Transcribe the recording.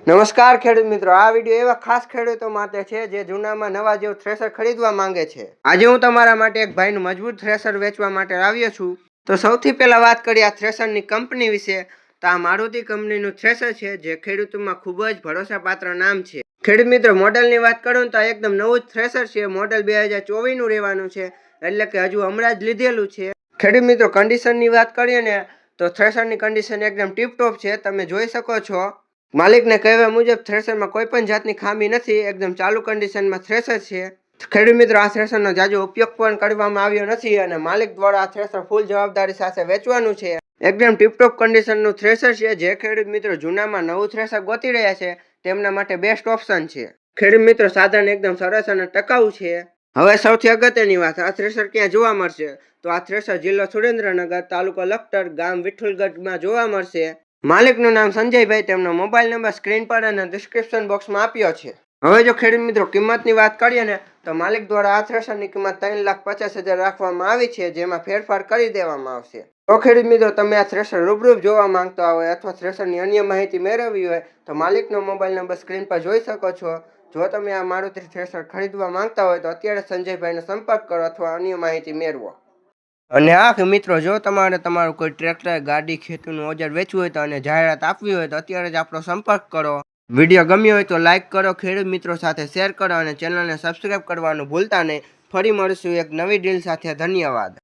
નમસ્કાર ખેડૂત મિત્રો, આ વિડીયો એવા ખાસ ખેડૂતો માટે છે જે જૂનામાં નવા જેવું થ્રેશર ખરીદવા માંગે છે। આજે હું તમારા માટે એક ભાઈનું મજબૂત થ્રેશર વેચવા માટે આવ્યો છું। તો સૌથી પહેલા વાત કરીએ આ થ્રેશરની કંપની વિશે। તો આ મારુતિ કંપનીનું થ્રેશર છે જે ખેડૂતોમાં ખૂબ જ ભરોસાપાત્ર નામ છે। ખેડૂત મિત્રો, મોડલની વાત કરું તો એકદમ નવું જ થ્રેશર છે। મોડલ 2024નું રહેવાનું છે, એટલે કે હજુ હમણાં જ લીધેલું છે। ખેડૂત મિત્રો, કન્ડિશનની વાત કરીએ ને તો થ્રેશરની કન્ડિશન એકદમ ટીપટોપ છે, તમે જોઈ શકો છો। માલિકને કહેવા મુજબ થ્રેશરમાં કોઈ પણ જાતની ખામી નથી, એકદમ ચાલુ કન્ડિશનમાં થ્રેશર છે। ખેડૂત મિત્રો, આ થ્રેશરનો જાજો ઉપયોગ પણ કરવામાં આવ્યો નથી અને માલિક દ્વારા આ થ્રેશર ફૂલ જવાબદારી સાથે વેચવાનું છે। એકદમ ટીપટોપ કન્ડિશનનું થ્રેશર છે, જે ખેડૂત મિત્રો જૂનામાં નવું થ્રેશર ગોતી રહ્યા છે તેમના માટે બેસ્ટ ઓપ્શન છે। ખેડૂત મિત્રો, સાધન એકદમ સરસ અને ટકાઉ છે। હવે સૌથી અગત્યની વાત, આ થ્રેશર ક્યાં જોવા મળશે? તો આ થ્રેશર જિલ્લો સુરેન્દ્રનગર, તાલુકો લખતર, ગામ વિઠ્ઠલગઢમાં જોવા મળશે। માલિકનું નામ સંજયભાઈ, તેમનો મોબાઈલ નંબર સ્ક્રીન પર અને ડિસ્ક્રિપ્શન બોક્સમાં આપ્યો છે। હવે જો ખેડૂત મિત્રો કિંમતની વાત કરીએ ને તો માલિક દ્વારા આ થ્રેશરની કિંમત 3,50,000 રાખવામાં આવી છે, જેમાં ફેરફાર કરી દેવામાં આવશે। તો ખેડૂત મિત્રો, તમે આ થ્રેશર રૂબરૂ જોવા માંગતા હોય અથવા થ્રેશરની અન્ય માહિતી મેળવવી હોય તો માલિકનો મોબાઈલ નંબર સ્ક્રીન પર જોઈ શકો છો। જો તમે આ મારુતિ થ્રેશર ખરીદવા માંગતા હોય તો અત્યારે સંજયભાઈનો સંપર્ક કરો અથવા અન્ય માહિતી મેળવો। અને હા મિત્રો, જો તમારે તમારું કોઈ ટ્રેક્ટર, ગાડી, ખેતીનું ઓજાર વેચવું હોય તો અને જાહેરાત આપવી હોય તો અત્યારે જ આપણો સંપર્ક કરો। વિડીયો ગમ્યો હોય તો લાઇક કરો, ખેડૂત મિત્રો સાથે શેર કરો અને ચેનલને સબસ્ક્રાઇબ કરવાનું ભૂલતા નહીં। ફરી મળીશું એક નવી ડીલ સાથે। ધન્યવાદ।